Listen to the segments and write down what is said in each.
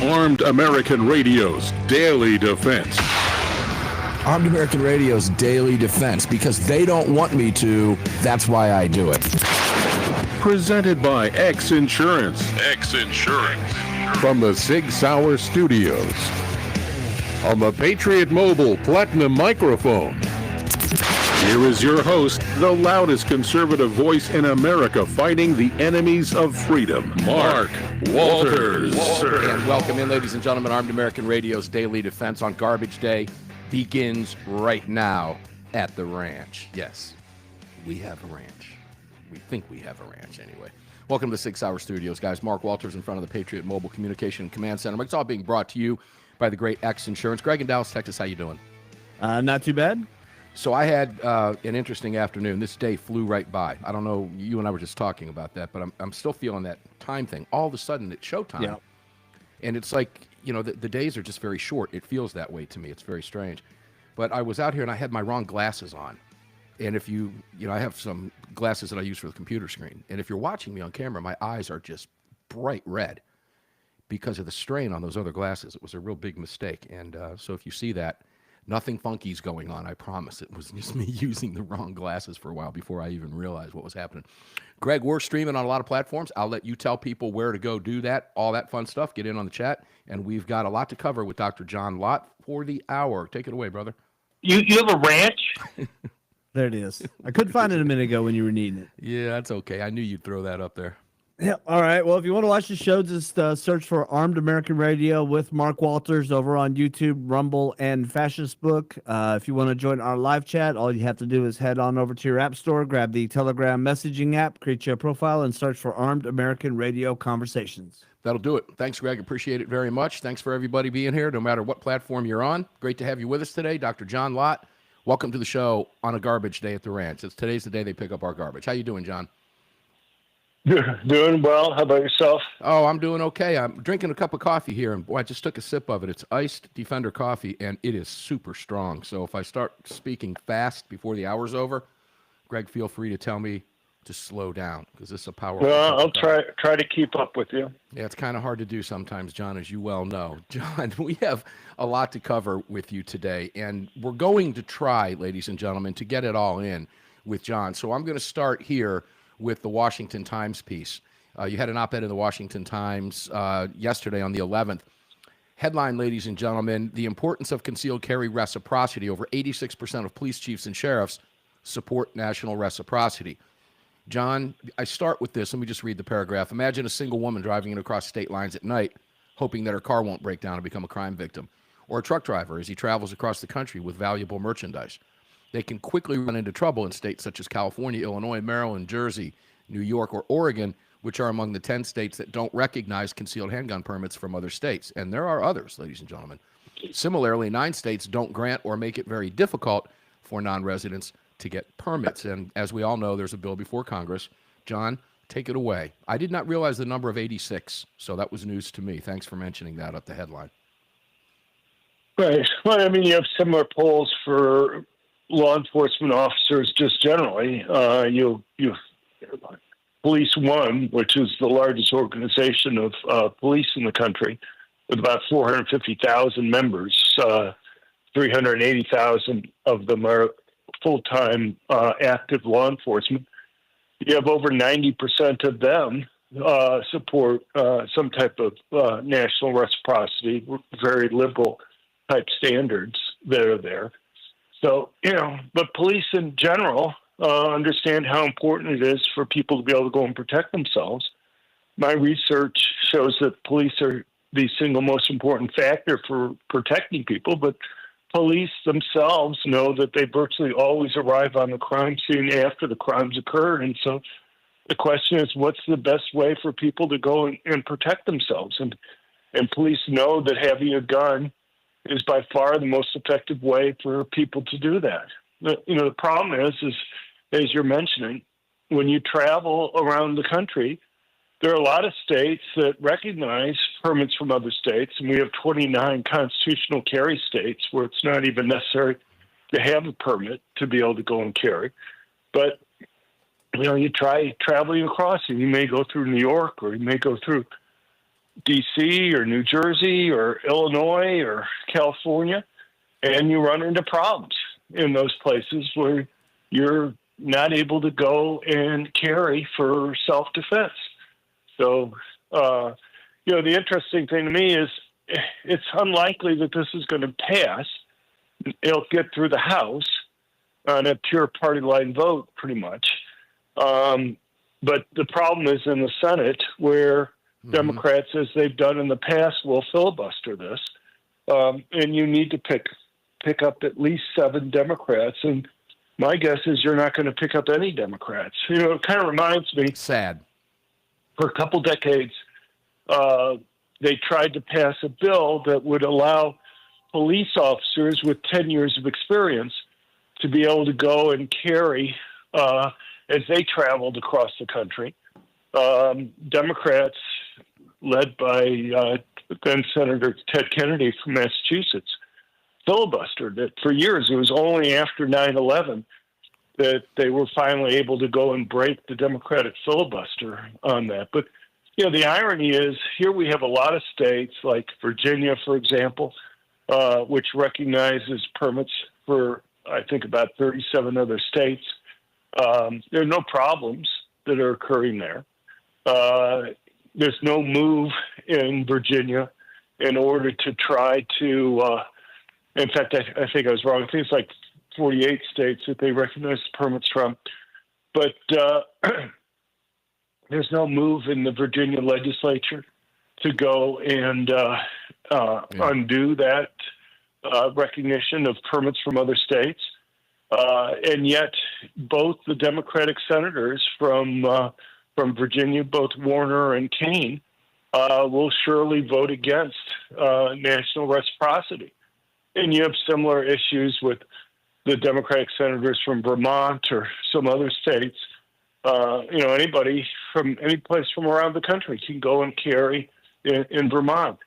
Armed American Radio's Daily Defense. Armed American Radio's Daily Defense, because they don't want me to, that's why I do it. Presented by X Insurance. X Insurance. From the SIG SAUER Studios. On the Patriot Mobile Platinum microphone. Here is your host, the loudest conservative voice in America fighting the enemies of freedom, Mark Walters. And welcome in, ladies and gentlemen. Armed American Radio's Daily Defense on Garbage Day begins right now at the ranch. Yes, we have a ranch. We think we have a ranch anyway. Welcome to the SIG SAUER Studios, guys. Mark Walters in front of the Patriot Mobile Communication Command Center. It's all being brought to you by the great X Insurance. Greg in Dallas, Texas, how you doing? Not too bad. So I had an interesting afternoon. This day flew right by. I don't know, you and I were just talking about that, but I'm still feeling that time thing. All of a sudden, it's showtime. Yeah. And it's like, you know, the days are just very short. It feels that way to me. It's very strange. But I was out here, and I had my wrong glasses on. And if you know, I have some glasses that I use for the computer screen. And if you're watching me on camera, my eyes are just bright red because of the strain on those other glasses. It was a real big mistake. And so if you see that, nothing funky's going on, I promise. It was just me using the wrong glasses for a while before I even realized what was happening. Greg, we're streaming on a lot of platforms. I'll let you tell people where to go do that, all that fun stuff. Get in on the chat. And we've got a lot to cover with Dr. John Lott for the hour. Take it away, brother. You have a ranch? There it is. I couldn't find it a minute ago when you were needing it. Yeah, that's okay. I knew you'd throw that up there. Yeah. All right. Well, if you want to watch the show, just search for Armed American Radio with Mark Walters over on YouTube, Rumble, and Fascist Book. If you want to join our live chat, all you have to do is head on over to your app store, grab the Telegram messaging app, create your profile, and search for Armed American Radio Conversations. That'll do it. Thanks, Greg. Appreciate it very much. Thanks for everybody being here, no matter what platform you're on. Great to have you with us today. Dr. John Lott, welcome to the show on a garbage day at the ranch. Today's the day they pick up our garbage. How you doing, John? Doing well. How about yourself? Oh, I'm doing okay. I'm drinking a cup of coffee here, and boy, I just took a sip of it. It's iced Defender coffee, and it is super strong. So if I start speaking fast before the hour's over, Greg, feel free to tell me to slow down, because this is a powerful. Well, I'll try to keep up with you. Yeah, it's kind of hard to do sometimes, John, as you well know. John, we have a lot to cover with you today, and we're going to try, ladies and gentlemen, to get it all in with John. So I'm going to start here with the Washington Times piece. You had an op-ed in the Washington Times yesterday on the 11th. Headline, ladies and gentlemen, the importance of concealed carry reciprocity. Over 86% of police chiefs and sheriffs support national reciprocity. John, I start with this. Let me just read the paragraph. Imagine a single woman driving across state lines at night, hoping that her car won't break down and become a crime victim. Or a truck driver as he travels across the country with valuable merchandise. They can quickly run into trouble in states such as California, Illinois, Maryland, Jersey, New York, or Oregon, which are among the 10 states that don't recognize concealed handgun permits from other states. And there are others, ladies and gentlemen. Similarly, 9 states don't grant or make it very difficult for non-residents to get permits. And as we all know, there's a bill before Congress. John, take it away. I did not realize the number of 86, so that was news to me. Thanks for mentioning that at the headline. Right. Well, I mean, you have similar polls for law enforcement officers just generally. You Police One, which is the largest organization of police in the country, with about 450,000 members. 380,000 of them are full-time active law enforcement. You have over 90% of them support some type of national reciprocity, very liberal type standards that are there. So, you know, but police in general understand how important it is for people to be able to go and protect themselves. My research shows that police are the single most important factor for protecting people, but police themselves know that they virtually always arrive on the crime scene after the crimes occur. And so the question is, what's the best way for people to go and protect themselves? And police know that having a gun is by far the most effective way for people to do that. The problem is, as you're mentioning, when you travel around the country, there are a lot of states that recognize permits from other states, and we have 29 constitutional carry states where it's not even necessary to have a permit to be able to go and carry. But, you try traveling across, and you may go through New York, or you may go through D.C. or New Jersey or Illinois or California, and you run into problems in those places where you're not able to go and carry for self-defense. So, the interesting thing to me is it's unlikely that this is going to pass. It'll get through the House on a pure party line vote, pretty much. But the problem is in the Senate, where Democrats, as they've done in the past, will filibuster this. And you need to pick up at least 7 Democrats. And my guess is you're not going to pick up any Democrats. It kind of reminds me. Sad. For a couple decades, they tried to pass a bill that would allow police officers with 10 years of experience to be able to go and carry as they traveled across the country. Democrats, led by then Senator Ted Kennedy from Massachusetts, filibustered it for years. It was only after 9/11 that they were finally able to go and break the Democratic filibuster on that. But, the irony is here we have a lot of states like Virginia, for example, which recognizes permits for, I think, about 37 other states. There are no problems that are occurring there. There's no move in Virginia in order to try to, in fact, I think I was wrong. I think it's like 48 states that they recognize permits from. But there's no move in the Virginia legislature to go and undo that recognition of permits from other states. And yet both the Democratic senators from Virginia, both Warner and Kahr, will surely vote against national reciprocity. And you have similar issues with the Democratic senators from Vermont or some other states. Anybody from any place from around the country can go and carry in Vermont.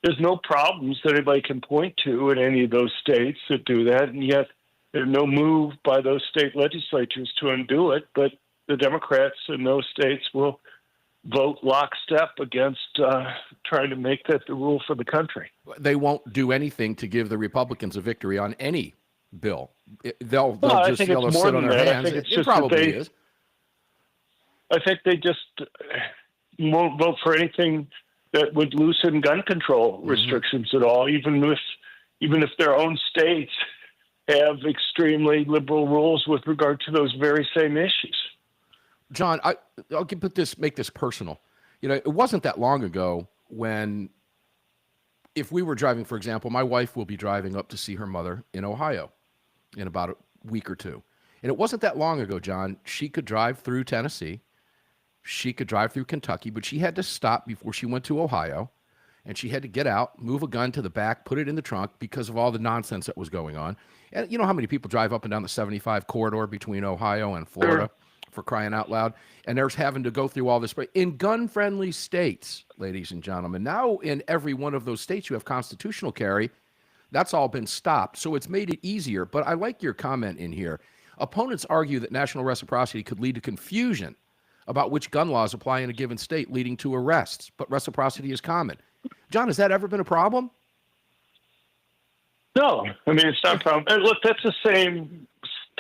There's no problems that anybody can point to in any of those states that do that, and yet there's no move by those state legislatures to undo it, but the Democrats in those states will vote lockstep against trying to make that the rule for the country. They won't do anything to give the Republicans a victory on any bill. They'll just sit on their hands. It probably is. I think they just won't vote for anything that would loosen gun control restrictions at all, even if their own states have extremely liberal rules with regard to those very same issues. John, I'll make this personal. It wasn't that long ago when, if we were driving, for example, my wife will be driving up to see her mother in Ohio in about a week or two. And it wasn't that long ago, John, she could drive through Tennessee. She could drive through Kentucky, but she had to stop before she went to Ohio, and she had to get out, move a gun to the back, put it in the trunk because of all the nonsense that was going on. And you know how many people drive up and down the 75 corridor between Ohio and Florida, for crying out loud? And they're having to go through all this. In gun-friendly states, ladies and gentlemen, now in every one of those states you have constitutional carry. That's all been stopped, so it's made it easier. But I like your comment in here. Opponents argue that national reciprocity could lead to confusion about which gun laws apply in a given state, leading to arrests, but reciprocity is common. John, has that ever been a problem? No, it's not a problem. And look, that's the same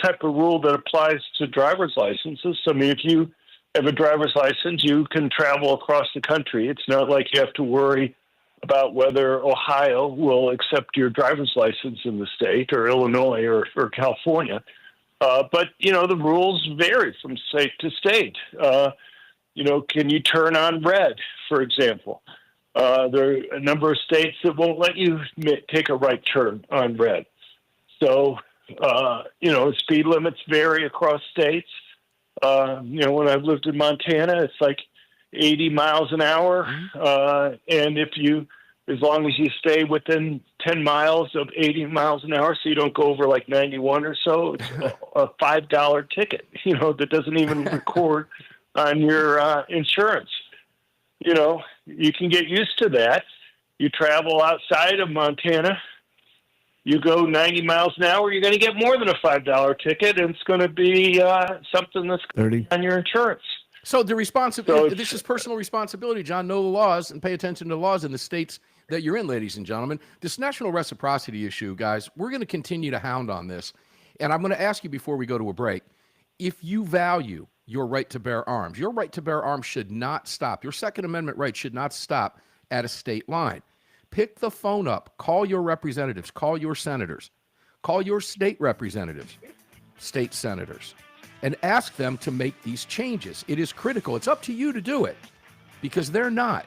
type of rule that applies to driver's licenses. If you have a driver's license, you can travel across the country. It's not like you have to worry about whether Ohio will accept your driver's license in the state, or Illinois or California. But, the rules vary from state to state. Can you turn on red, for example? There are a number of states that won't let you take a right turn on red. So, speed limits vary across states. When I've lived in Montana, it's like 80 miles an hour. And as long as you stay within 10 miles of 80 miles an hour, so you don't go over like 91 or so, it's a $5 ticket, that doesn't even record on your insurance. You can get used to that. You travel outside of Montana, you go 90 miles an hour, you're going to get more than a $5 ticket, and it's going to be something that's 30 on your insurance. So the So this is personal responsibility, John. Know the laws and pay attention to the laws in the states that you're in, ladies and gentlemen. This national reciprocity issue, guys, we're going to continue to hound on this. And I'm going to ask you before we go to a break, if you value your right to bear arms, your right to bear arms should not stop. Your Second Amendment right should not stop at a state line. Pick the phone up, call your representatives, call your senators, call your state representatives, state senators, and ask them to make these changes. It is critical. It's up to you to do it because they're not.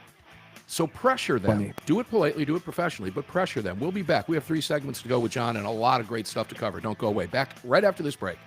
So pressure them. Do it politely, do it professionally, but pressure them. We'll be back. We have 3 segments to go with John and a lot of great stuff to cover. Don't go away. Back right after this break.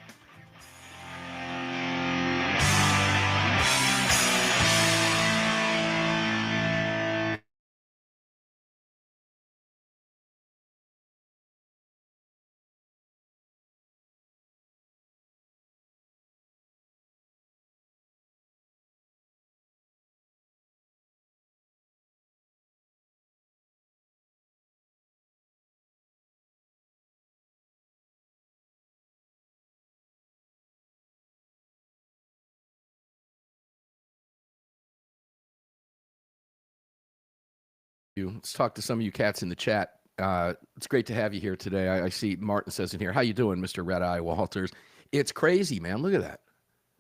Let's talk to some of you cats in the chat. It's great to have you here today. I see Martin says in here, how you doing, Mr. Red Eye Walters? It's crazy, man. Look at that.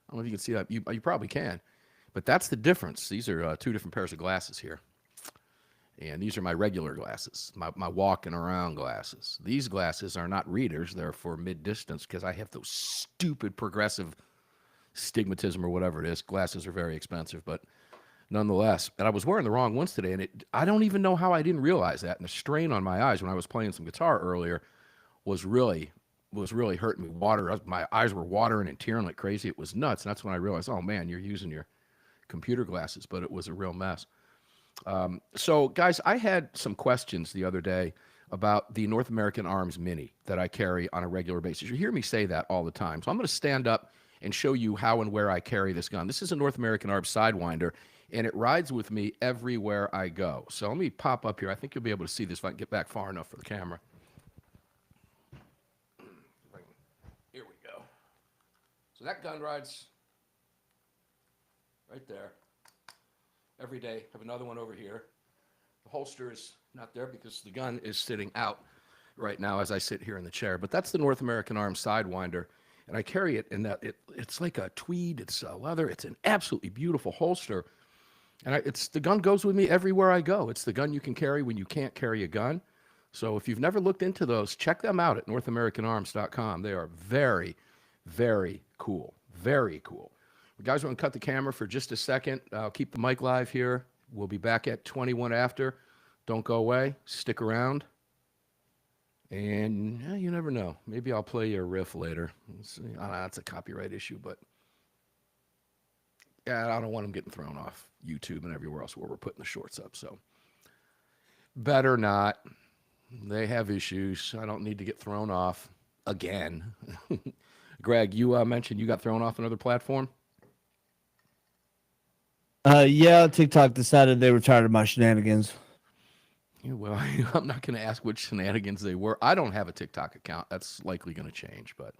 I don't know if you can see that. You probably can. But that's the difference. These are 2 different pairs of glasses here. And these are my regular glasses, my walking around glasses. These glasses are not readers. They're for mid-distance because I have those stupid progressive stigmatism or whatever it is. Glasses are very expensive, but nonetheless. And I was wearing the wrong ones today, and I don't even know how I didn't realize that. And the strain on my eyes when I was playing some guitar earlier was really hurting me. My eyes were watering and tearing like crazy. It was nuts. And that's when I realized, oh, man, you're using your computer glasses. But it was a real mess. So, guys, I had some questions the other day about the North American Arms Mini that I carry on a regular basis. You hear me say that all the time. So I'm going to stand up and show you how and where I carry this gun. This is a North American Arms Sidewinder, and it rides with me everywhere I go. So let me pop up here. I think you'll be able to see this if I can get back far enough for the camera. Here we go. So that gun rides right there every day. I have another one over here. The holster is not there because the gun is sitting out right now as I sit here in the chair. But that's the North American Arms Sidewinder, and I carry it in that it's like a tweed. It's leather. It's an absolutely beautiful holster. And the gun goes with me everywhere I go. It's the gun you can carry when you can't carry a gun. So if you've never looked into those, check them out at NorthAmericanArms.com. They are very, very cool. Very cool. Guys, we're going to cut the camera for just a second. I'll keep the mic live here. We'll be back at 21 after. Don't go away. Stick around. And you never know. Maybe I'll play you a riff later. That's a copyright issue, but yeah, I don't want them getting thrown off YouTube and everywhere else where we're putting the shorts up. So better not. They have issues. I don't need to get thrown off again. Greg, you mentioned you got thrown off another platform? Yeah, TikTok decided they were tired of my shenanigans. Yeah, well, I'm not going to ask which shenanigans they were. I don't have a TikTok account. That's likely going to change. But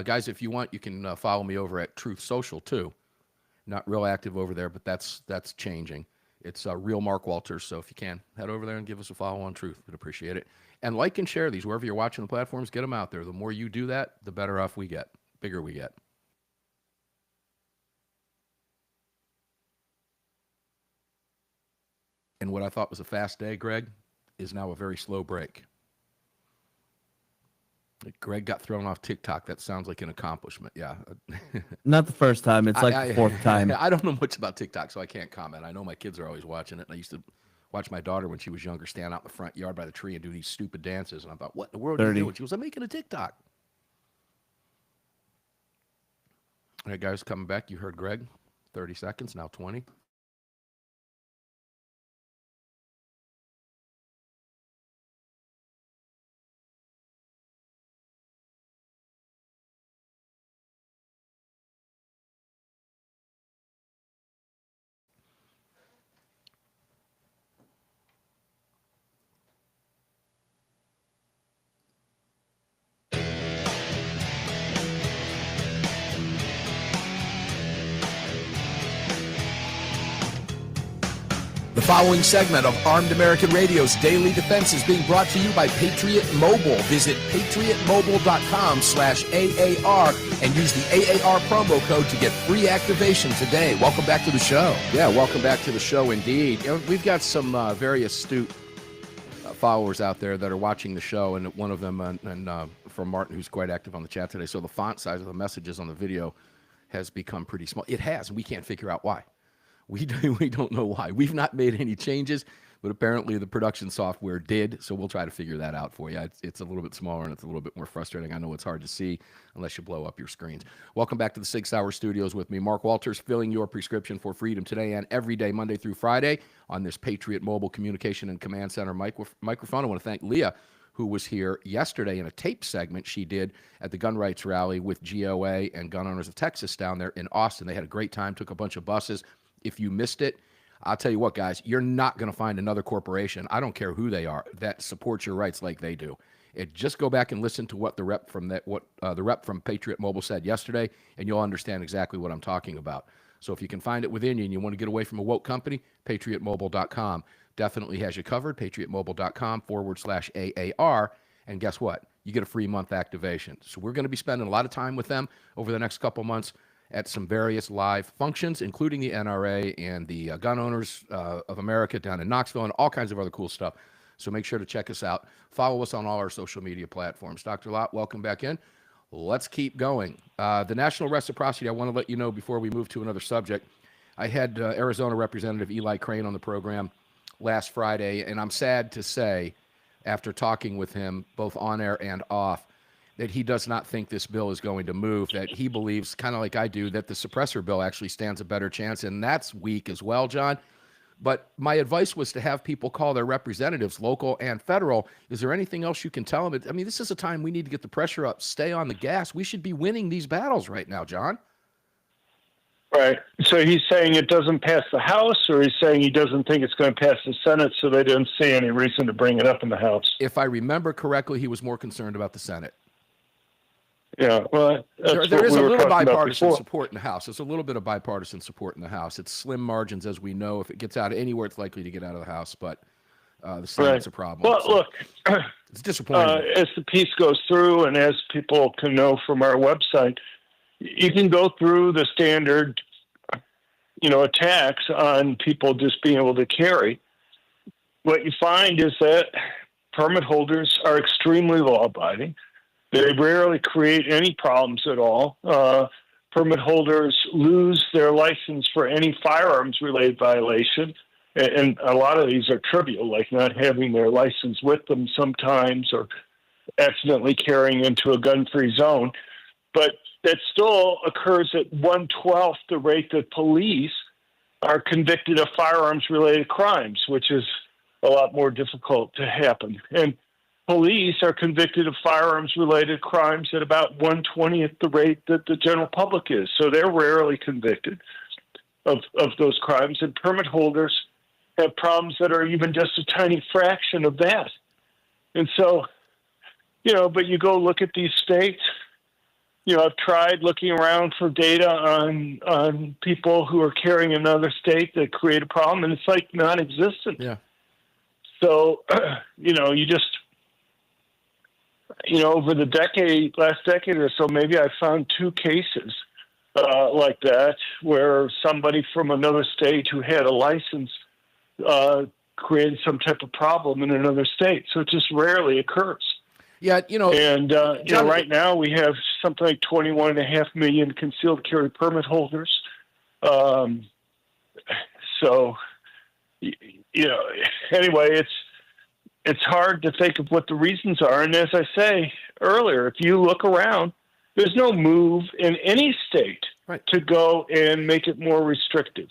guys, if you want, you can follow me over at Truth Social too. Not real active over there, but that's changing. It's Real Mark Walters. So if you can, head over there and give us a follow on Truth. We'd appreciate it. And like and share these wherever you're watching the platforms. Get them out there. The more you do that, the better off we get. Bigger we get. And what I thought was a fast day, Greg, is now a very slow break. Greg got thrown off TikTok. That sounds like an accomplishment. Yeah. Not the first time. It's like the 4th time. I don't know much about TikTok, so I can't comment. I know my kids are always watching it. And I used to watch my daughter when she was younger stand out in the front yard by the tree and do these stupid dances. And I thought, what in the world are you doing? She was, I'm making a TikTok. All right, guys, coming back. You heard Greg. 30 seconds, now 20. following segment of Armed American Radio's Daily Defense is being brought to you by Patriot Mobile. Visit patriotmobile.com/AAR and use the AAR promo code to get free activation today. Welcome back to the show. Yeah, welcome back to the show indeed. We've got some very astute followers out there that are watching the show, and one of them, from Martin, who's quite active on the chat today. So the font size of the messages on the video has become pretty small. It has, and we can't figure out why. We don't know why. We've not made any changes, but apparently the production software did, so we'll try to figure that out for you. It's a little bit smaller, and it's a little bit more frustrating. I know it's hard to see unless you blow up your screens. Welcome back to the SIG Sauer Studios with me, Mark Walters, filling your prescription for freedom today and every day, Monday through Friday, on this Patriot Mobile Communication and Command Center microphone. I want to thank Leah, who was here yesterday in a tape segment she did at the gun rights rally with GOA and Gun Owners of Texas down there in Austin. They had a great time, took a bunch of buses. If you missed it, I'll tell you what, guys, you're not going to find another corporation, I don't care who they are, that supports your rights like they do. Just go back and listen to what the rep from Patriot Mobile said yesterday, and you'll understand exactly what I'm talking about. So if you can find it within you and you want to get away from a woke company, patriotmobile.com definitely has you covered. patriotmobile.com/AAR. And guess what? You get a free month activation. So we're going to be spending a lot of time with them over the next couple months at some various live functions, including the NRA and the Gun Owners of America down in Knoxville and all kinds of other cool stuff. So make sure to check us out. Follow us on all our social media platforms. Dr. Lott, welcome back in. Let's keep going. The national reciprocity, I want to let you know before we move to another subject. I had Arizona Representative Eli Crane on the program last Friday, and I'm sad to say, after talking with him both on air and off, that he does not think this bill is going to move, that he believes, kind of like I do, that the suppressor bill actually stands a better chance, and that's weak as well, John. But my advice was to have people call their representatives, local and federal. Is there anything else you can tell them? I mean, this is a time we need to get the pressure up, stay on the gas. We should be winning these battles right now, John. Right. So he's saying it doesn't pass the House, or he's saying he doesn't think it's going to pass the Senate, so they didn't see any reason to bring it up in the House. If I remember correctly, he was more concerned about the Senate. Yeah, well, there is a little bipartisan support in the House. There's a little bit of bipartisan support in the House. It's slim margins, as we know. If it gets out anywhere, it's likely to get out of the House, but the Senate's a problem. Well, so look, it's disappointing. as the piece goes through, and as people can know from our website, you can go through the standard, attacks on people just being able to carry. What you find is that permit holders are extremely law-abiding. They rarely create any problems at all. Permit holders lose their license for any firearms-related violation, and a lot of these are trivial, like not having their license with them sometimes or accidentally carrying into a gun-free zone. But that still occurs at 1/12 the rate that police are convicted of firearms-related crimes, which is a lot more difficult to happen. And police are convicted of firearms-related crimes at about 1/20th the rate that the general public is. So they're rarely convicted of those crimes. And permit holders have problems that are even just a tiny fraction of that. And so, but you go look at these states. I've tried looking around for data on people who are carrying in another state that create a problem, and it's like non-existent. Yeah. So, you just... over the last decade or so, maybe I found 2 cases like that where somebody from another state who had a license created some type of problem in another state. So it just rarely occurs. Yeah, And, John, right now we have something like 21.5 million concealed carry permit holders. Anyway, it's hard to think of what the reasons are. And as I say earlier, if you look around, there's no move in any state to go and make it more restrictive.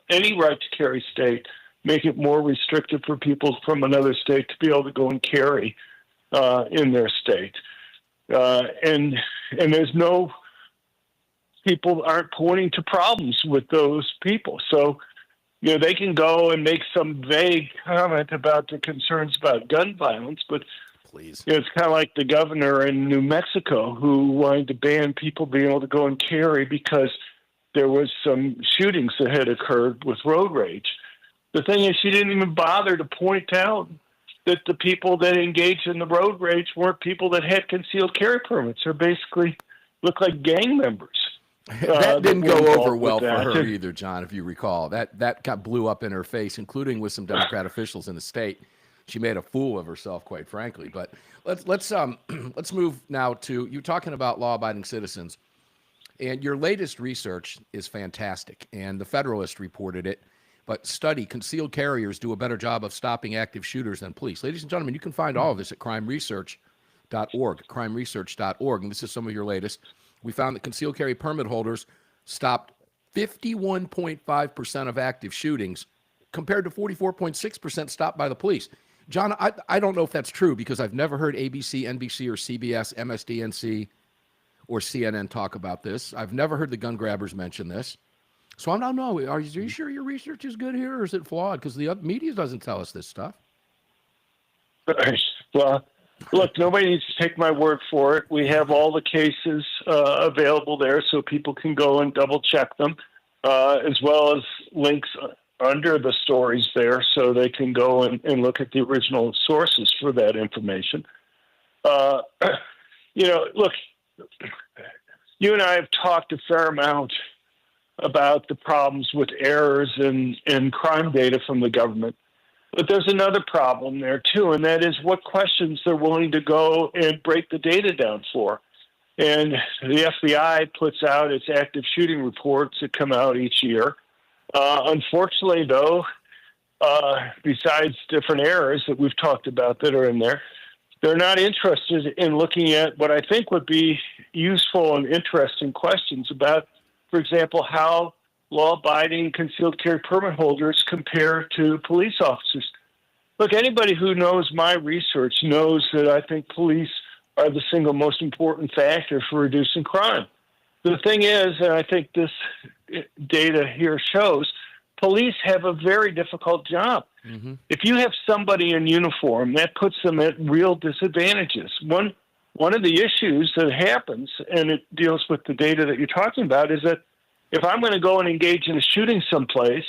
Any right to carry state, make it more restrictive for people from another state to be able to go and carry in their state. And there's no, people aren't pointing to problems with those people. So, they can go and make some vague comment about the concerns about gun violence, but please, it's kind of like the governor in New Mexico who wanted to ban people being able to go and carry because there was some shootings that had occurred with road rage. The thing is, she didn't even bother to point out that the people that engaged in the road rage weren't people that had concealed carry permits, or basically looked like gang members. That didn't go over well for that. her either, John, if you recall. That got blew up in her face, including with some Democrat officials in the state. She made a fool of herself, quite frankly. But let's move now to you talking about law-abiding citizens. And your latest research is fantastic, and the Federalist reported it. But study, concealed carriers do a better job of stopping active shooters than police. Ladies and gentlemen, you can find all of this at crimeresearch.org, and this is some of your latest. We found that concealed carry permit holders stopped 51.5% of active shootings compared to 44.6% stopped by the police. John, I don't know if that's true because I've never heard ABC, NBC, or CBS, MSDNC, or CNN talk about this. I've never heard the gun grabbers mention this. So I don't know. Are you sure your research is good here, or is it flawed? Because the media doesn't tell us this stuff. Well, look, nobody needs to take my word for it. We have all the cases available there so people can go and double check them, as well as links under the stories there so they can go and look at the original sources for that information. Look, you and I have talked a fair amount about the problems with errors in crime data from the government. But there's another problem there, too, and that is what questions they're willing to go and break the data down for. And the FBI puts out its active shooting reports that come out each year. Unfortunately, though, besides different errors that we've talked about that are in there, they're not interested in looking at what I think would be useful and interesting questions about, for example, how law-abiding concealed carry permit holders compare to police officers. Look, anybody who knows my research knows that I think police are the single most important factor for reducing crime. The thing is, and I think this data here shows, police have a very difficult job. Mm-hmm. If you have somebody in uniform, that puts them at real disadvantages. One of the issues that happens, and it deals with the data that you're talking about, is that if I'm going to go and engage in a shooting someplace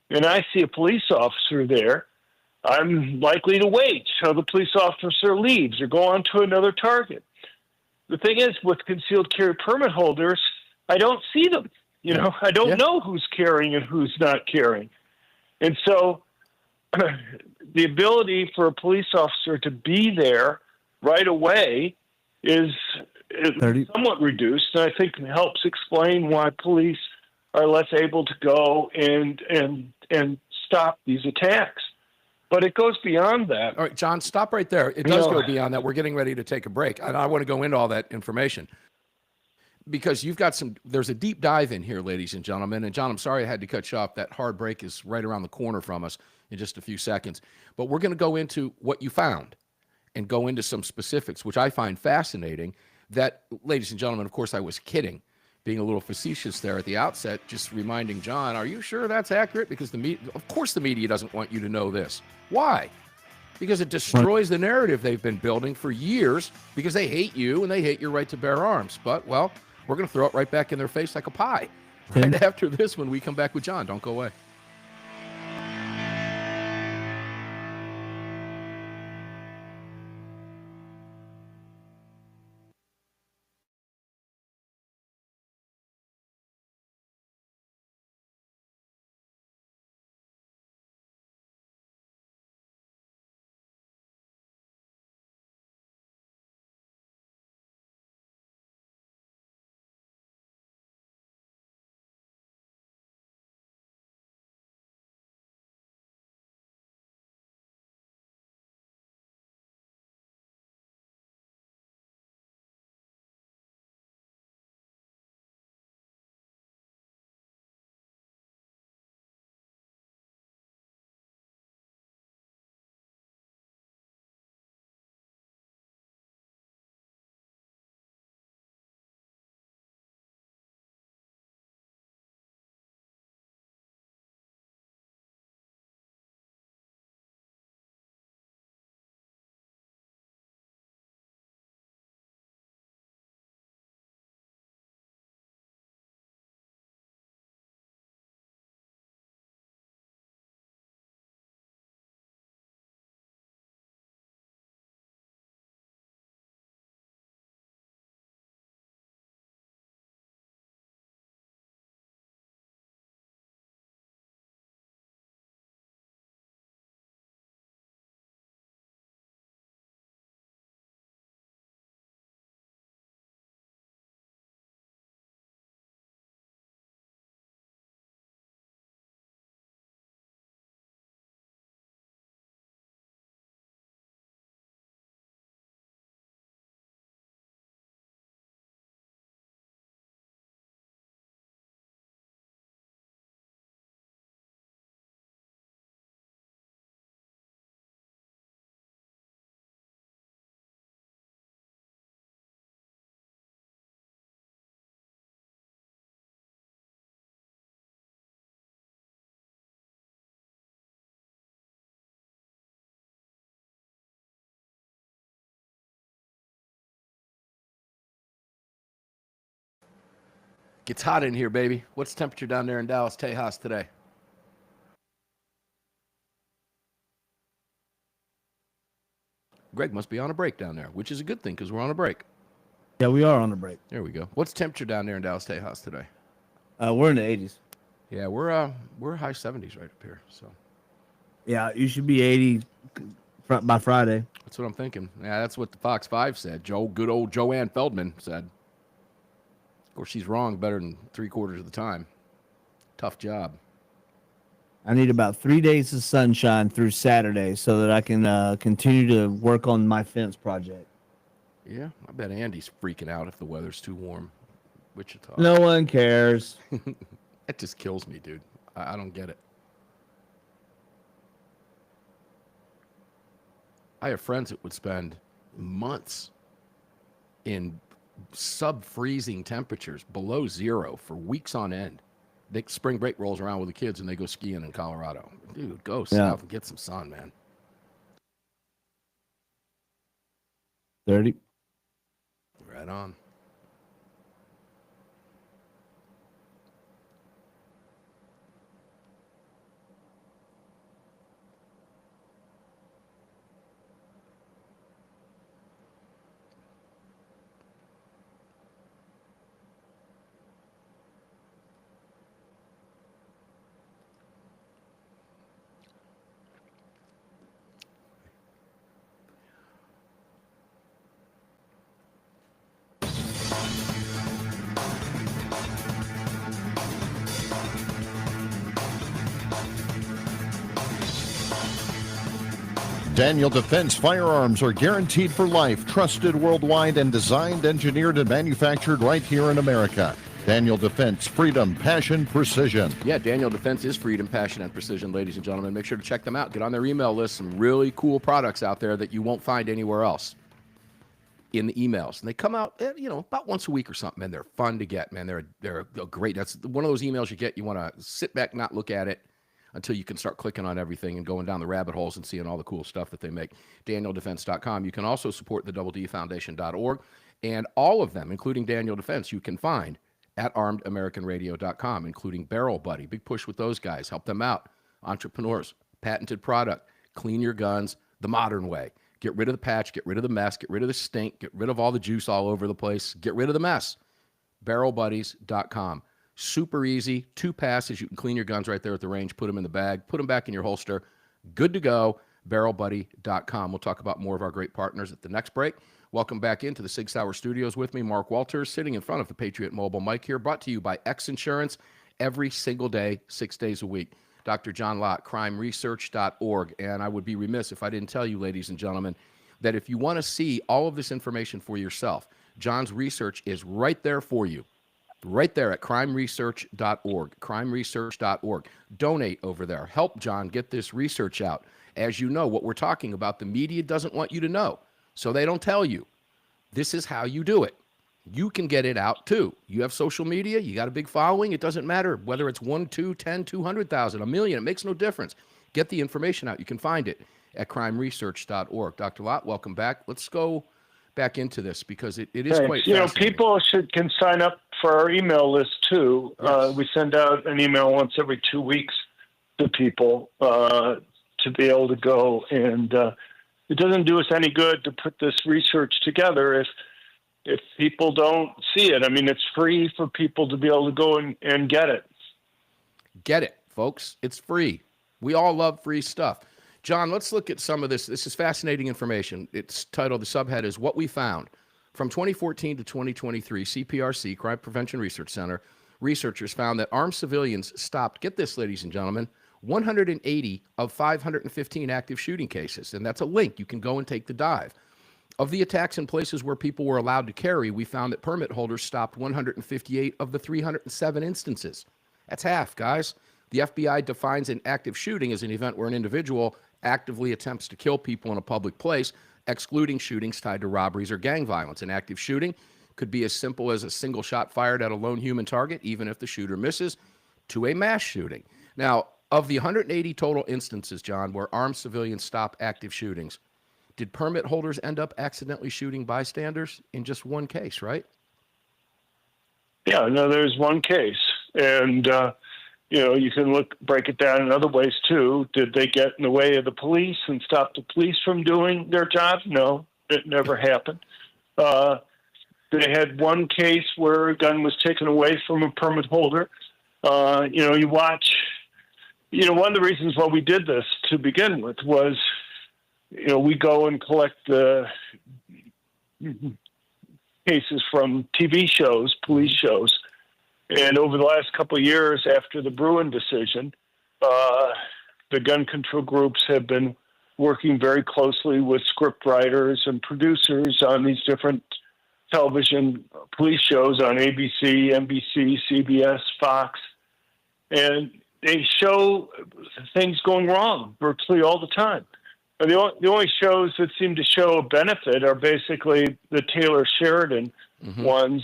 and I see a police officer there, I'm likely to wait till the police officer leaves or go on to another target. The thing is, with concealed carry permit holders, I don't see them. I don't know who's carrying and who's not carrying. And so the ability for a police officer to be there right away is somewhat reduced, and I think it helps explain why police are less able to go and stop these attacks. But it goes beyond that. All right, John, stop right there. It does go beyond that. We're getting ready to take a break, and I want to go into all that information because you've got there's a deep dive in here, ladies and gentlemen. And John, I'm sorry I had to cut you off. That hard break is right around the corner from us in just a few seconds. But we're going to go into what you found and go into some specifics, which I find fascinating. That, ladies and gentlemen, of course, I was kidding, being a little facetious there at the outset, just reminding John, are you sure that's accurate? Because of course the media doesn't want you to know this. Why? Because it destroys the narrative they've been building for years because they hate you and they hate your right to bear arms. But, well, we're going to throw it right back in their face like a pie. Right after this when we come back with John. Don't go away. Gets hot in here, baby. What's the temperature down there in Dallas, Tejas today? Greg must be on a break down there, which is a good thing because we're on a break. Yeah, we are on a break. There we go. What's the temperature down there in Dallas, Tejas today? We're in the 80s. Yeah, we're high 70s right up here. So Yeah, you should be 80 by Friday. that's what I'm thinking. Yeah, that's what the Fox 5 said. Good old Joanne Feldman said. Of course, she's wrong better than 3/4 of the time. Tough job. I need about 3 days of sunshine through Saturday so that I can continue to work on my fence project. Yeah, I bet Andy's freaking out if the weather's too warm. Wichita. No one cares. That just kills me, dude. I don't get it. I have friends that would spend months in sub-freezing temperatures, below zero, for weeks on end. Spring break rolls around with the kids and they go skiing in Colorado. Dude, go south and get some sun, man. 30. Right on. Daniel Defense firearms are guaranteed for life, trusted worldwide, and designed, engineered, and manufactured right here in America. Daniel Defense, freedom, passion, precision. Yeah, Daniel Defense is freedom, passion, and precision, ladies and gentlemen. Make sure to check them out. Get on their email list. Some really cool products out there that you won't find anywhere else in the emails. And they come out, about once a week or something, and they're fun to get, man. They're great. That's one of those emails you get. You want to sit back, not look at it, until you can start clicking on everything and going down the rabbit holes and seeing all the cool stuff that they make. DanielDefense.com. You can also support the DoubleDFoundation.org, and all of them, including Daniel Defense, you can find at ArmedAmericanRadio.com, including Barrel Buddy. Big push with those guys. Help them out. Entrepreneurs, patented product. Clean your guns the modern way. Get rid of the patch, get rid of the mess, get rid of the stink, get rid of all the juice all over the place, get rid of the mess. BarrelBuddies.com. Super easy, 2 passes. You can clean your guns right there at the range, put them in the bag, put them back in your holster. Good to go, barrelbuddy.com. We'll talk about more of our great partners at the next break. Welcome back into the SIG Sauer studios with me, Mark Walters, sitting in front of the Patriot Mobile mic here, brought to you by X Insurance every single day, 6 days a week. Dr. John Lott, crimeresearch.org. And I would be remiss if I didn't tell you, ladies and gentlemen, that if you want to see all of this information for yourself, John's research is right there for you. Right there at crimeresearch.org, crimeresearch.org. Donate over there. Help John get this research out. As you know, what we're talking about, the media doesn't want you to know, so they don't tell you. This is how you do it. You can get it out too. You have social media, you got a big following, it doesn't matter whether it's 1, 2, 10, 200,000, a million, it makes no difference. Get the information out. You can find it at crimeresearch.org. Dr. Lott, welcome back. Let's go back into this because it is Thanks. quite fascinating. People can sign up for our email list too. Yes. We send out an email once every 2 weeks to people to be able to go. And it doesn't do us any good to put this research together if people don't see it. I mean, it's free for people to be able to go and get it. Get it, folks. It's free. We all love free stuff. John, let's look at some of this. This is fascinating information. It's titled, the subhead is What We Found. From 2014 to 2023, CPRC, Crime Prevention Research Center, researchers found that armed civilians stopped, get this, ladies and gentlemen, 180 of 515 active shooting cases. And that's a link. You can go and take the dive. Of the attacks in places where people were allowed to carry, we found that permit holders stopped 158 of the 307 instances. That's half, guys. The FBI defines an active shooting as an event where an individual actively attempts to kill people in a public place, excluding shootings tied to robberies or gang violence. An active shooting could be as simple as a single shot fired at a lone human target, even if the shooter misses, to a mass shooting. Now, of the 180 total instances, John, where armed civilians stop active shootings, did permit holders end up accidentally shooting bystanders? In just one case, right? Yeah, no, there's one case. And, you can break it down in other ways too. Did they get in the way of the police and stop the police from doing their job? No, it never happened. They had one case where a gun was taken away from a permit holder. You watch, one of the reasons why we did this to begin with was, we go and collect the cases from TV shows, police shows. And over the last couple of years after the Bruin decision, the gun control groups have been working very closely with script writers and producers on these different television police shows on ABC, NBC, CBS, Fox. And they show things going wrong virtually all the time. And the only shows that seem to show a benefit are basically the Taylor Sheridan ones,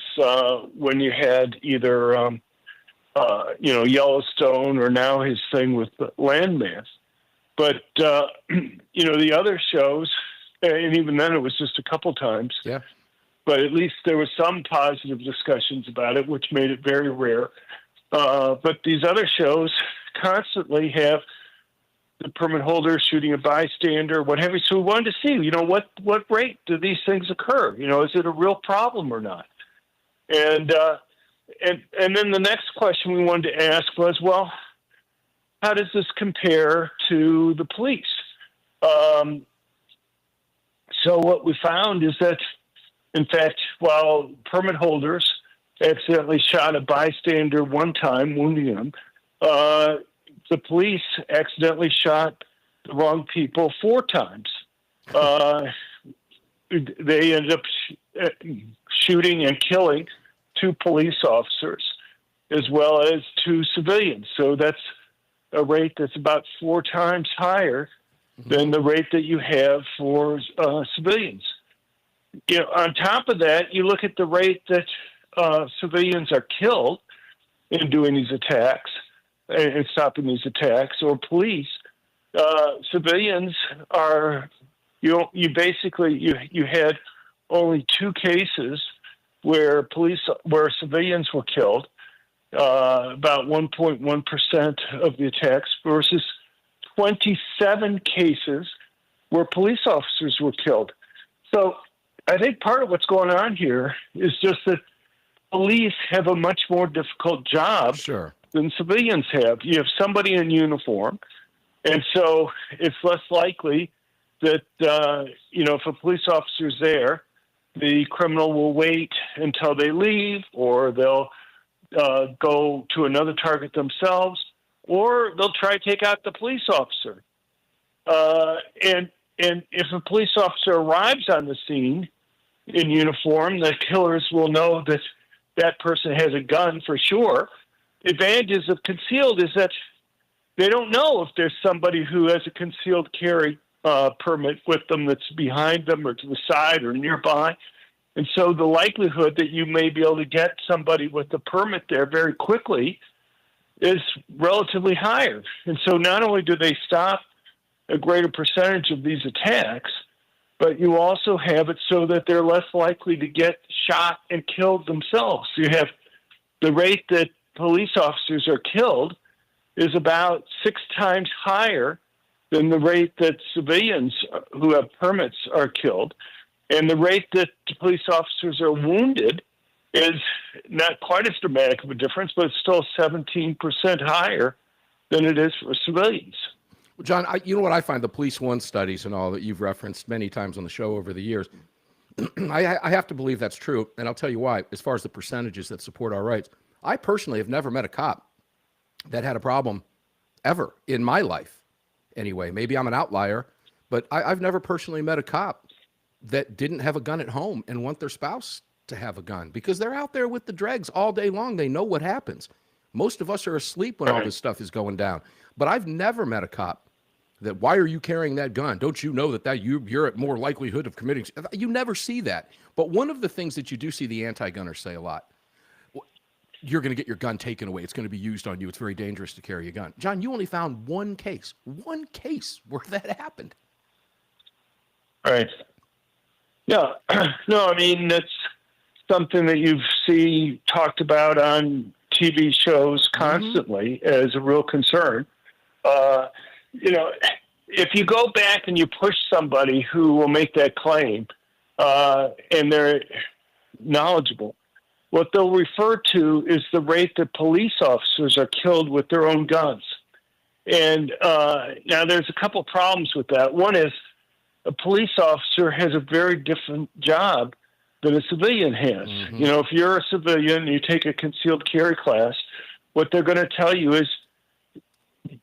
when you had either, Yellowstone or now his thing with the landmass. But, the other shows, and even then it was just a couple times. Yeah. But at least there was some positive discussions about it, which made it very rare. But these other shows constantly have the permit holder shooting a bystander, what have you. So we wanted to see, what rate do these things occur? Is it a real problem or not? And then the next question we wanted to ask was, well, how does this compare to the police? So what we found is that, in fact, while permit holders accidentally shot a bystander one time, wounding him, the police accidentally shot the wrong people 4 times. They ended up shooting and killing 2 police officers as well as 2 civilians. So that's a rate that's about 4 times higher than the rate that you have for civilians. On top of that, you look at the rate that civilians are killed in doing these attacks and stopping these attacks, or police. Civilians are, you had only 2 cases where civilians were killed, about 1.1% of the attacks, versus 27 cases where police officers were killed. So I think part of what's going on here is just that police have a much more difficult job than civilians have. You have somebody in uniform, and so it's less likely that, if a police officer's there, the criminal will wait until they leave, or they'll go to another target themselves, or they'll try to take out the police officer. And if a police officer arrives on the scene in uniform, the killers will know that that person has a gun for sure. The advantages of concealed is that they don't know if there's somebody who has a concealed carry permit with them that's behind them or to the side or nearby. And so the likelihood that you may be able to get somebody with a permit there very quickly is relatively higher. And so not only do they stop a greater percentage of these attacks, but you also have it so that they're less likely to get shot and killed themselves. You have the rate that police officers are killed is about 6 times higher than the rate that civilians who have permits are killed. And the rate that police officers are wounded is not quite as dramatic of a difference, but it's still 17% higher than it is for civilians. Well, John, you know what I find, the Police One studies and all that you've referenced many times on the show over the years, I have to believe that's true, and I'll tell you why. As far as the percentages that support our rights, I personally have never met a cop that had a problem ever in my life. Anyway, maybe I'm an outlier, but I've never personally met a cop that didn't have a gun at home and want their spouse to have a gun, because they're out there with the dregs all day long. They know what happens. Most of us are asleep when all this stuff is going down. But I've never met a cop that, why are you carrying that gun? Don't you know that you're at more likelihood of committing? You never see that. But one of the things that you do see the anti-gunners say a lot, you're going to get your gun taken away. It's going to be used on you. It's very dangerous to carry a gun. John, you only found one case where that happened. Right. Yeah. No, I mean, that's something that you've see talked about on TV shows constantly as a real concern. If you go back and you push somebody who will make that claim, and they're knowledgeable, what they'll refer to is the rate that police officers are killed with their own guns. And now there's a couple problems with that. One is a police officer has a very different job than a civilian has. If you're a civilian and you take a concealed carry class, what they're going to tell you is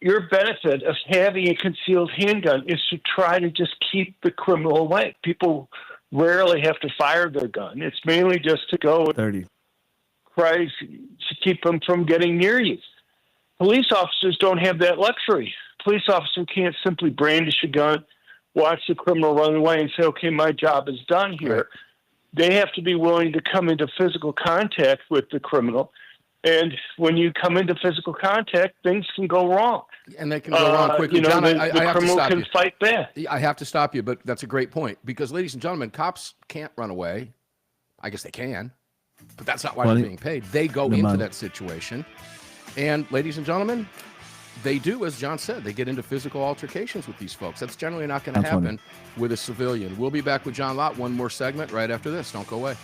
your benefit of having a concealed handgun is to try to just keep the criminal away. People rarely have to fire their gun. It's mainly just to go 30. Try to keep them from getting near you. Police officers don't have that luxury. Police officer can't simply brandish a gun, watch the criminal run away, and say, okay, my job is done here. Right. They have to be willing to come into physical contact with the criminal. And when you come into physical contact, things can go wrong. And they can go wrong quickly. John, the I have criminal to stop can you. fight back. I have to stop you, but that's a great point. Because, ladies and gentlemen, cops can't run away. I guess they can, but that's not why they're being paid. They go into that situation. And, ladies and gentlemen, they do, as John said, they get into physical altercations with these folks. That's generally not going to happen with a civilian. We'll be back with John Lott, one more segment right after this. Don't go away.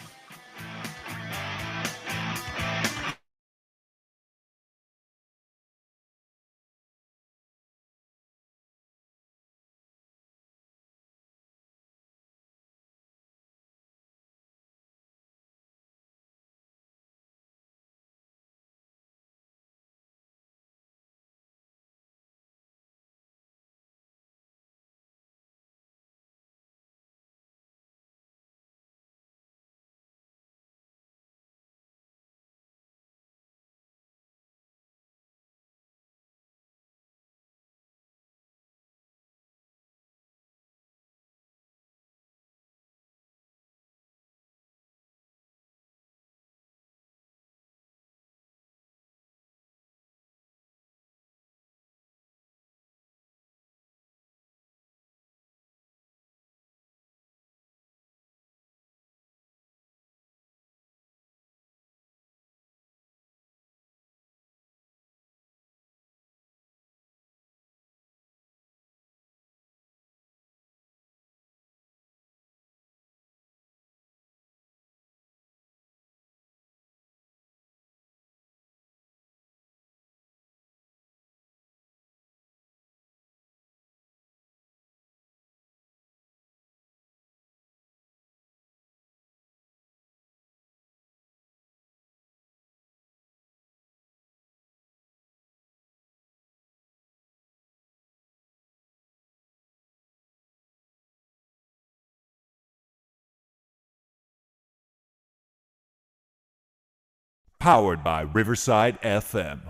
Powered by Riverside FM.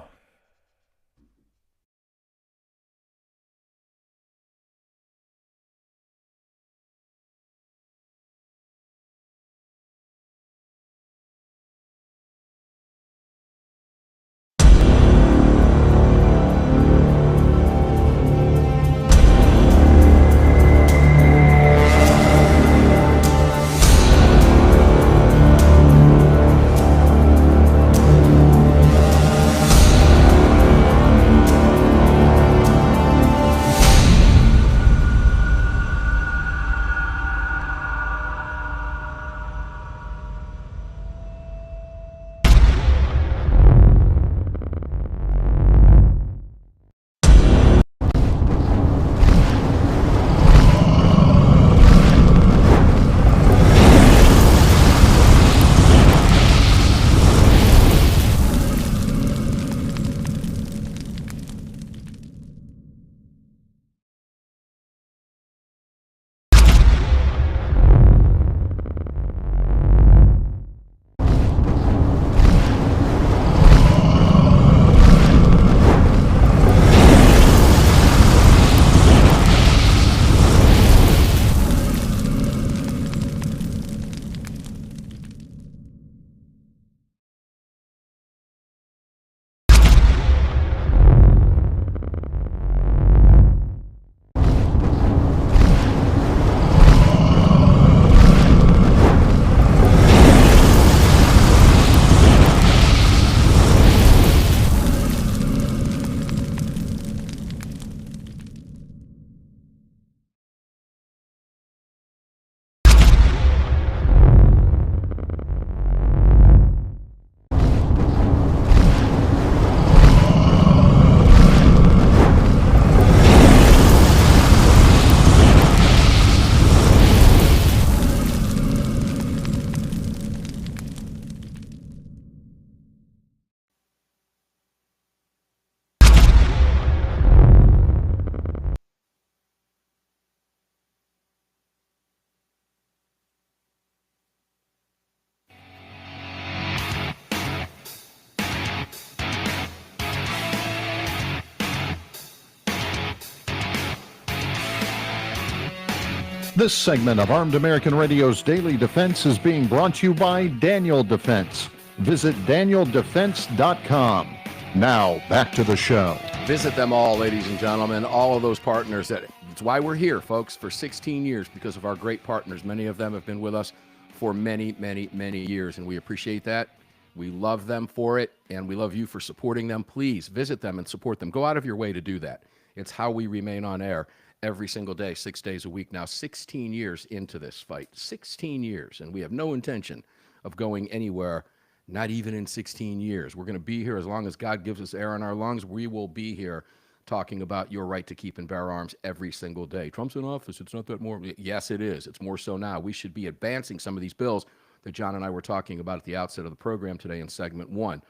This segment of Armed American Radio's Daily Defense is being brought to you by Daniel Defense. Visit DanielDefense.com. Now, back to the show. Visit them all, ladies and gentlemen, all of those partners. That's why we're here, folks, for 16 years, because of our great partners. Many of them have been with us for many, many, many years, and we appreciate that. We love them for it, and we love you for supporting them. Please visit them and support them. Go out of your way to do that. It's how we remain on air every single day, 6 days a week now, 16 years into this fight, 16 years, and we have no intention of going anywhere, not even in 16 years. We're going to be here as long as God gives us air in our lungs. We will be here talking about your right to keep and bear arms every single day. Trump's in office. It's not that more. Yes, it is. It's more so now. We should be advancing some of these bills that John and I were talking about at the outset of the program today in segment one.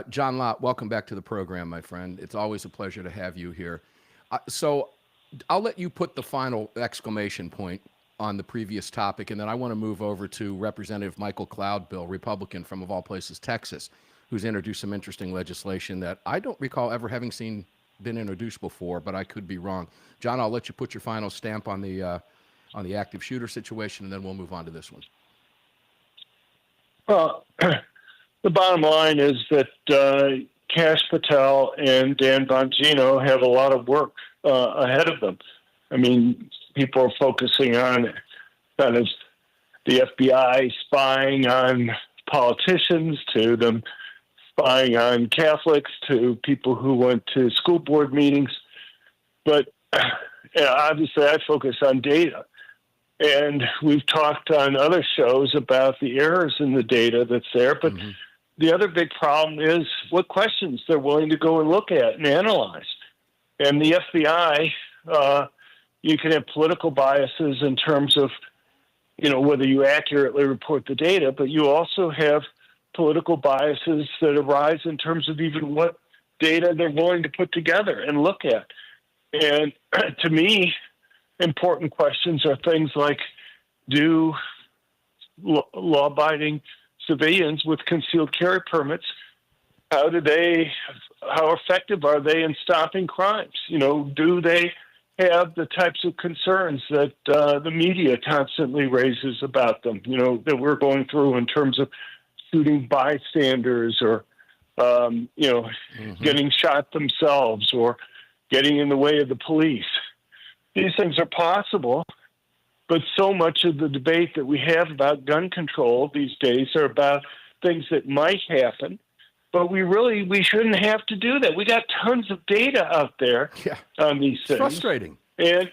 John Lott, welcome back to the program, my friend. It's always a pleasure to have you here. So I'll let you put the final exclamation point on the previous topic, and then I want to move over to Representative Michael Cloudbill, Republican from, of all places, Texas, who's introduced some interesting legislation that I don't recall ever having been introduced before, but I could be wrong. John, I'll let you put your final stamp on the active shooter situation, and then we'll move on to this one. Well, the bottom line is that Kash Patel and Dan Bongino have a lot of work ahead of them. I mean, people are focusing on kind of the FBI spying on politicians, to them spying on Catholics, to people who went to school board meetings. But obviously I focus on data. And we've talked on other shows about the errors in the data that's there. But the other big problem is what questions they're willing to go and look at and analyze. And the FBI, you can have political biases in terms of, whether you accurately report the data, but you also have political biases that arise in terms of even what data they're willing to put together and look at. And to me, important questions are things like, do law-abiding civilians with concealed carry permits, how effective are they in stopping crimes? Do they have the types of concerns that the media constantly raises about them, that we're going through in terms of shooting bystanders or, getting shot themselves or getting in the way of the police? These things are possible, but so much of the debate that we have about gun control these days are about things that might happen, but we shouldn't have to do that. We got tons of data out there on these things. It's frustrating. And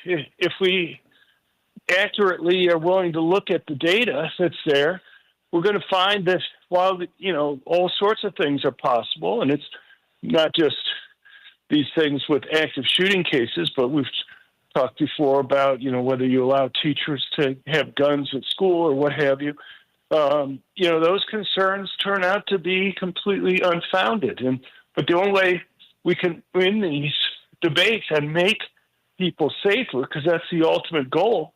if we accurately are willing to look at the data that's there, we're going to find that while, all sorts of things are possible, and it's not just these things with active shooting cases, but we've talked before about, whether you allow teachers to have guns at school or what have you. Those concerns turn out to be completely unfounded. But the only way we can win these debates and make people safer, because that's the ultimate goal,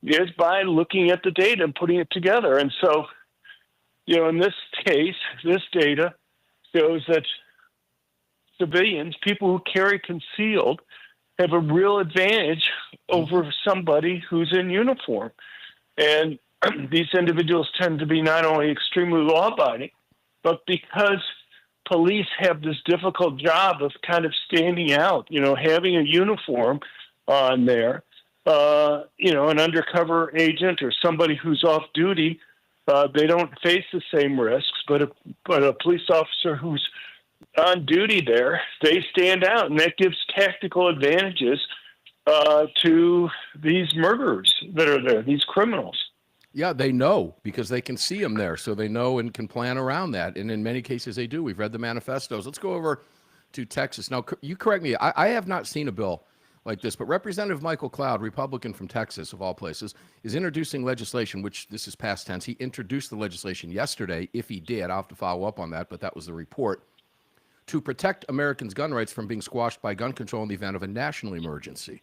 is by looking at the data and putting it together. And so, in this case, this data shows that civilians, people who carry concealed, have a real advantage over somebody who's in uniform. And these individuals tend to be not only extremely law-abiding, but because police have this difficult job of kind of standing out, having a uniform on there, an undercover agent or somebody who's off duty, they don't face the same risks, but a police officer who's on duty there, they stand out, and that gives tactical advantages to these murderers that are there, these criminals. Yeah, they know because they can see them there, so they know and can plan around that. And in many cases, they do. We've read the manifestos. Let's go over to Texas. Now, you correct me. I have not seen a bill like this, but Representative Michael Cloud, Republican from Texas, of all places, is introducing legislation, which this is past tense. He introduced the legislation yesterday. If he did, I'll have to follow up on that, but that was the report, to protect Americans' gun rights from being squashed by gun control in the event of a national emergency.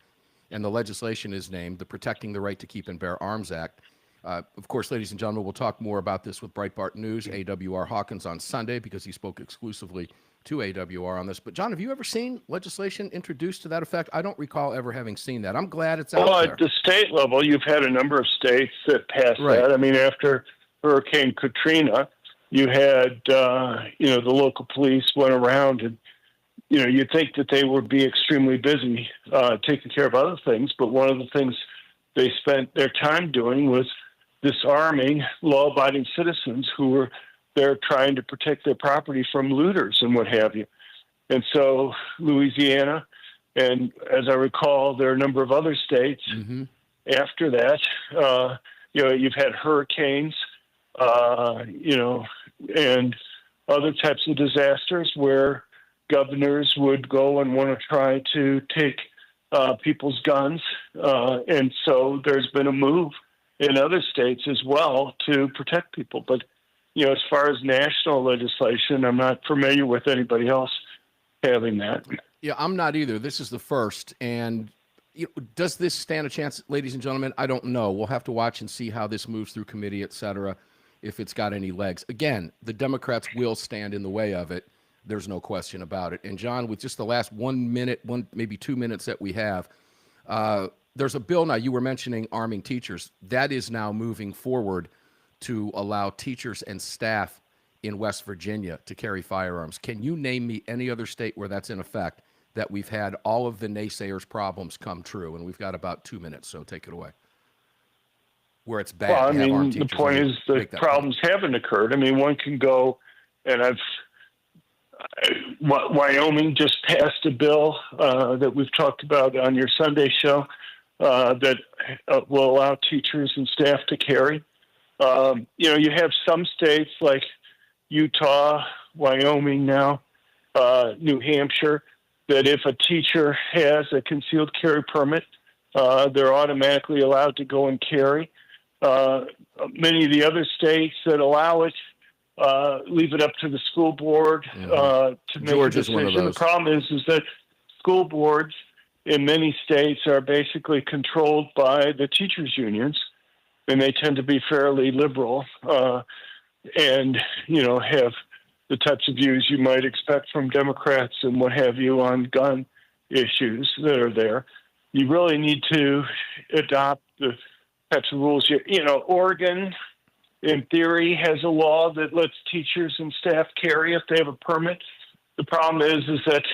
And the legislation is named the Protecting the Right to Keep and Bear Arms Act. Of course, ladies and gentlemen, we'll talk more about this with Breitbart News, AWR Hawkins on Sunday, because he spoke exclusively to AWR on this. But John, have you ever seen legislation introduced to that effect? I don't recall ever having seen that. I'm glad it's out there. At the state level, you've had a number of states that passed Right. that. I mean, after Hurricane Katrina, you had, the local police went around and, you'd think that they would be extremely busy taking care of other things. But one of the things they spent their time doing was disarming law-abiding citizens who were there trying to protect their property from looters and what have you. And so Louisiana, and as I recall, there are a number of other states after that, you've had hurricanes, and other types of disasters where governors would go and want to try to take people's guns. And so there's been a move in other states as well to protect people. But, as far as national legislation, I'm not familiar with anybody else having that. Yeah, I'm not either. This is the first. And does this stand a chance, ladies and gentlemen? I don't know. We'll have to watch and see how this moves through committee, et cetera, if it's got any legs. Again, the Democrats will stand in the way of it. There's no question about it. And John, with just the last 1 minute, maybe 2 minutes that we have, there's a bill now. You were mentioning arming teachers. That is now moving forward to allow teachers and staff in West Virginia to carry firearms. Can you name me any other state where that's in effect, that we've had all of the naysayers' problems come true? And we've got about 2 minutes, so take it away. Where it's bad. Well, I to have armed mean, the teachers. point is the problems haven't occurred. I mean, one can go, and Wyoming just passed a bill that we've talked about on your Sunday show that will allow teachers and staff to carry. You have some states like Utah, Wyoming now, New Hampshire, that if a teacher has a concealed carry permit, they're automatically allowed to go and carry. Many of the other states that allow it leave it up to the school board to make Georgia a is one of decision. The those. problem is that school boards in many states are basically controlled by the teachers' unions, and they tend to be fairly liberal and, have the types of views you might expect from Democrats and what have you on gun issues that are there. You really need to adopt the types of rules. Oregon, in theory, has a law that lets teachers and staff carry if they have a permit. The problem is that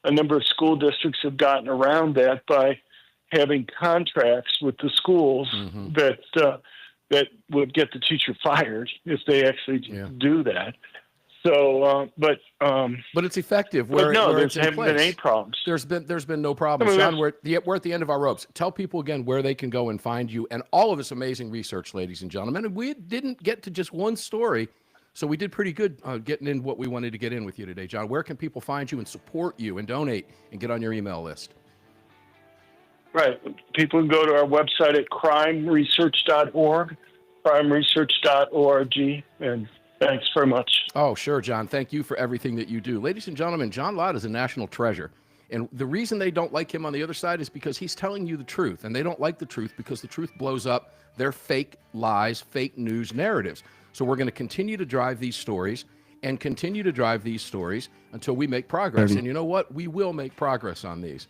a number of school districts have gotten around that by having contracts with the schools that would get the teacher fired if they actually do that. So, but it's effective. Where where there haven't been any problems. There's been no problems. John, we're at the end of our ropes. Tell people again where they can go and find you and all of this amazing research, ladies and gentlemen. And we didn't get to just one story, so we did pretty good getting in what we wanted to get in with you today, John. Where can people find you and support you and donate and get on your email list? Right. People can go to our website at crimeresearch.org, crimeresearch.org, and thanks very much. Oh, sure, John. Thank you for everything that you do. Ladies and gentlemen, John Lott is a national treasure. And the reason they don't like him on the other side is because he's telling you the truth. And they don't like the truth because the truth blows up their fake lies, fake news narratives. So we're going to continue to drive these stories and continue to drive these stories until we make progress. And you know what? We will make progress on these.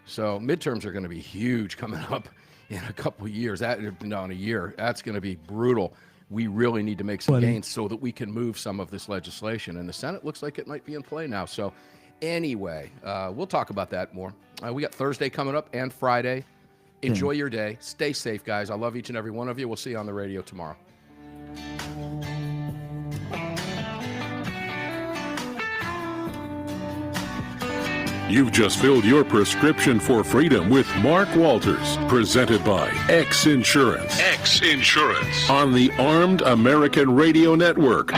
So midterms are going to be huge coming up in a couple of years. In a year, that's going to be brutal. We really need to make some gains so that we can move some of this legislation. And the Senate looks like it might be in play now. So anyway, we'll talk about that more. We got Thursday coming up and Friday. Enjoy your day. Stay safe, guys. I love each and every one of you. We'll see you on the radio tomorrow. You've just filled your prescription for freedom with Mark Walters, presented by X Insurance. X Insurance on the Armed American Radio Network.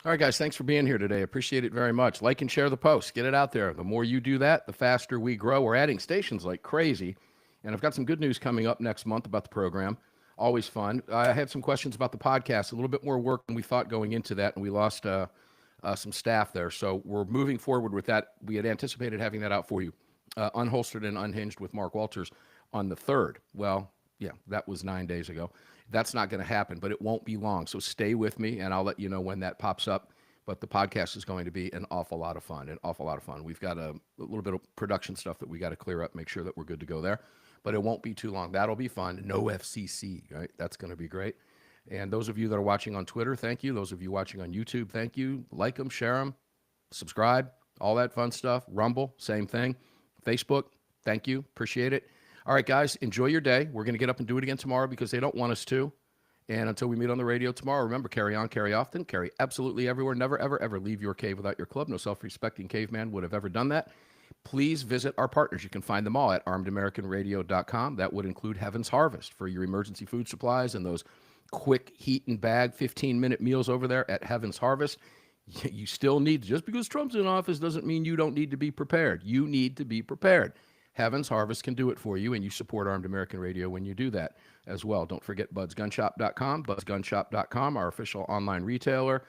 All right, guys, thanks for being here today. Appreciate it very much. Like and share the post. Get it out there. The more you do that, the faster we grow. We're adding stations like crazy. And I've got some good news coming up next month about the program. Always fun. I had some questions about the podcast, a little bit more work than we thought going into that, and we lost some staff there. So we're moving forward with that. We had anticipated having that out for you, Unholstered and Unhinged with Mark Walters on the 3rd. Well, yeah, that was 9 days ago. That's not going to happen, but it won't be long. So stay with me, and I'll let you know when that pops up. But the podcast is going to be an awful lot of fun, We've got a little bit of production stuff that we got to clear up, make sure that we're good to go there. But it won't be too long. That'll be fun. No FCC, right? That's going to be great. And those of you that are watching on Twitter, thank you. Those of you watching on YouTube, thank you. Like them, share them, subscribe, all that fun stuff. Rumble, same thing. Facebook, thank you. Appreciate it. All right, guys, enjoy your day. We're going to get up and do it again tomorrow because they don't want us to. And until we meet on the radio tomorrow, remember, carry on, carry often, carry absolutely everywhere. Never, ever, ever leave your cave without your club. No self-respecting caveman would have ever done that. Please visit our partners. You can find them all at armedamericanradio.com. That would include Heaven's Harvest for your emergency food supplies and those quick heat and bag 15-minute meals over there at Heaven's Harvest. You still need, just because Trump's in office doesn't mean you don't need to be prepared. You need to be prepared. Heaven's Harvest can do it for you, and you support Armed American Radio when you do that as well. Don't forget budsgunshop.com, budsgunshop.com, our official online retailer.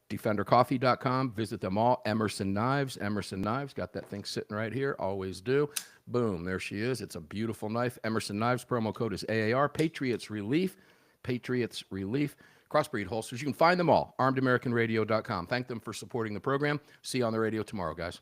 DefenderCoffee.com. Visit them all. Emerson Knives, got that thing sitting right here. Always do. Boom, there she is. It's a beautiful knife. Emerson Knives, promo code is AAR. Patriots Relief. Crossbreed holsters. You can find them all. ArmedAmericanRadio.com. Thank them for supporting the program. See you on the radio tomorrow, guys.